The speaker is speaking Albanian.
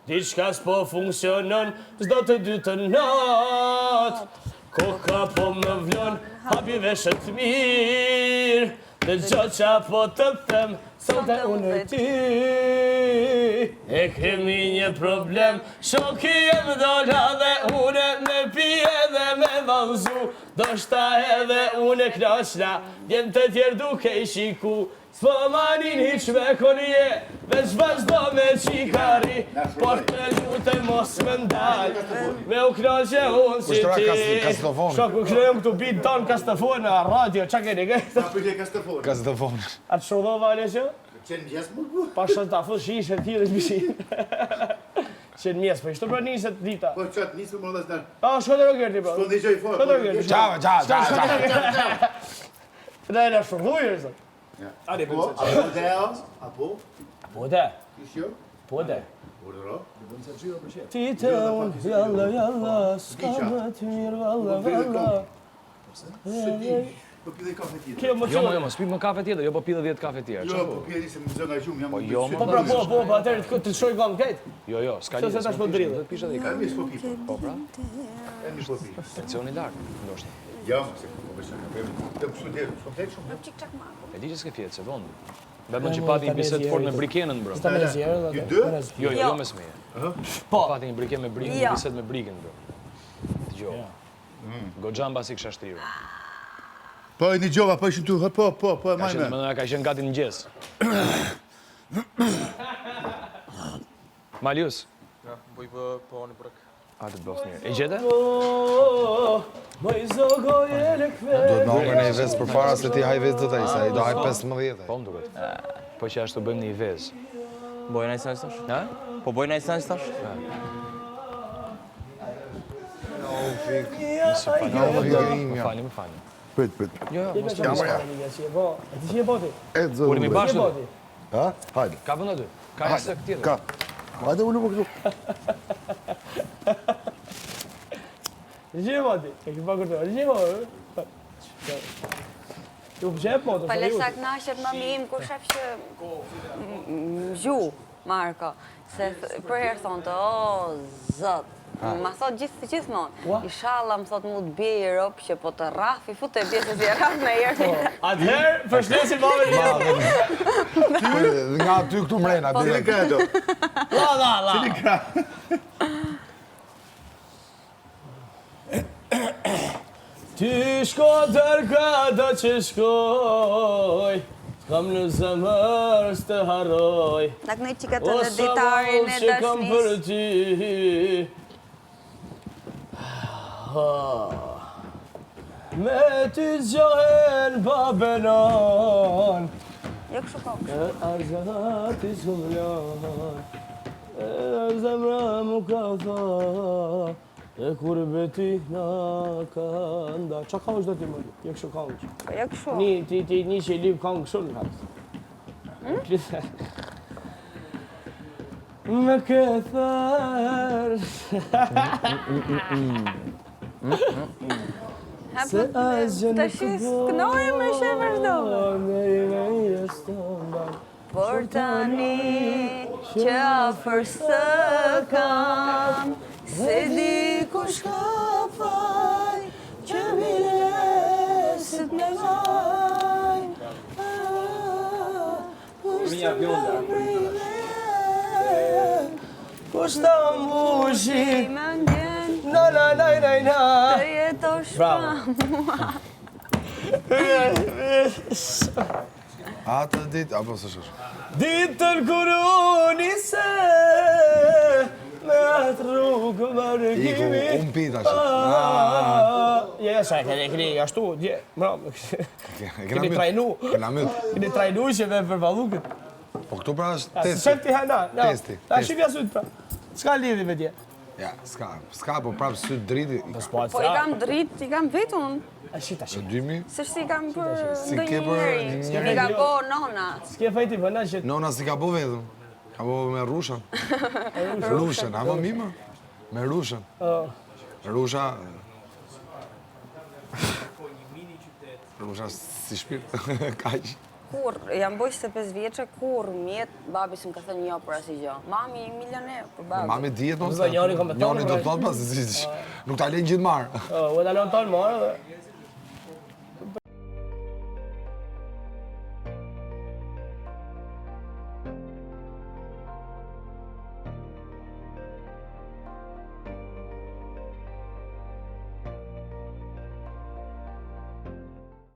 diçka s'po funksionon, s'do të dy të natë. Koka po më vlon, hapi veshët mirë, dhe gjo qa po të them, sot e unë e ty. E kemi një problem, shoki jem dola dhe une me pije dhe me valzu. Do shta edhe une knashna, jem të tjerë duke I shiku. S'po manin hiq me konje, veç vazhdo me qikari, por të lute mos më ndal, me u knaqe unë si ti. Shok, u knojëm këtu bitë tonë kastafon në radio, qa keni gëjtë? Pa përgjë kastafon. Kastafon. A të shodhova ale që? Qenë gjesë më bu? Pa shëtë ta fës shishe të tjilë shbishin. Qenë mjesë, po ishtë të pra njëse të dita. Po qatë njësë më rëdhës nërë. A, shko të rogerti, bro. Shko në gjoj fort. Shko të rogerti. Ciao. Da e në shurlujër, zë. Po, apo deo, apo? Po dhe. Kishjo? Po dhe. Urdhëro? Ti të unë, jalla, jalla, s'ka më të mirë, valla, valla. Së di, po pide kafe tjetër. Kjo më Jo, qëllë. mos pi më kafe tjetër, jo po pi 10 kafe tjerë. Jo, po pide se më zënë a gjumë, jam Po jo, Po pra, po, atërë të shoj kam këtë. Jo, s'ka Se tash po dridhe. Do të pisha dhe i Ka kafe. mi s'po pi, Po pra, e mi s'po pi. tensioni larg, ndoshta. Ja, se po besoj ka bëjmë. Të kështu dhe, s'po fletë shumë. E di që s'ke fjetë, se vonë. Betëm që pati një bisedë fort me brikenën, bro. Ta me zjerë dhe Ju dë? Jo, me smeje. Po. Pati një briken me brikën, një bisedë me brikën, bro. Dgjoj. Goxhan basi kisha shtrirur. Po e një gjova, po ishim tu, po, e Ka qenë, majme. më ka qenë gati në mëngjes. Malius. Ja, bëj po një brek. A të bëf mirë. E gjete? Moj zogo jele kve. Do të më hongër në i vezë për para se ti haj vezë të taj, se i do haj 15. Po më duket. Po që ashtu bëjmë një vezë. Bojnë ai sens tash? Ha? Po bojnë ai sens tash? Më fali, më fali. Prit. Jo, mos Ti që je boti? E të zërë. Ulemi Ti je bashkë. boti? Ha? Hajde. Ka vënd aty. Ka një sek tjetër. Ka. Hajde ullu më këtu. Ti që je boti? E ki pa kërto, ti që je boti? Ju pëqep moto, Pa lesa knaqet mami im kur shef që gju, Marko, se për herë thonë të, o, zot, ma thot gjithmonë, inshallah më thot mu të bje i ropë që po të rafi, fut e bje se si e raf me jerë. Atëherë, përshlesin mame një. Nga ty këtu mrena. Cili ka do? La. Cili ka? Ty shko dërka do që shkoj, kam në zemër s'të harroj. Nak në qika të O në sa ditarin vonë e që kam për dashnis. ty. Me ty zgjohen babenon, Jo kështu po. e arzati s'kumlon, e zemra mu ka tha, e kur beti na ka nda. Qa ka është do ti më? Jo kështu ka është. Po jo kështu. Ti një që I liv ka në kështu në hapës. Me këthër Se asgjën Të shis kënoj me shë vazhdove. Por tani që afër së kam, se di kush ka faj, që bilesit me vaj. Kush të mbushi Më ngjen Na të jetosh pa mua. Atë ditë, apo së shërë. Ditën kur unë se me atë rrugë më Iku, rëgimi. unë pita që. Ja, sa keni ashtu, dje, mram. Keni myt. trajnu. Kena myt. Keni trajnu që me përvallu këtë. Po këtu pra është Se testi. ti hajna. Testi, Ta testi. shqipja sytë pra. S'ka lidhi me tje. Ja, s'ka, po prapë sy driti. Po I kam drit, I kam vetun. A shita, Në shita. 2000, Se shti kam për Si ndonjë ke për njeri. një I ka po nona. S'ke fajti për na që nona si ka po vetëm. Ka po me rushën. Rushën, ama mima. Me rushën. Rusha... Rusha si shpirt. Kaq. kur, jam boj 25 vjeçe, kur mjet, babi s'm ka thënë jo për asgjë gjë. Mami milioner për babi. Mami dihet mos. Njëri ka me thonë, Njëri do të thonë pas, nuk ta lejnë gjithë marë. U e dalon tonë marë dhe...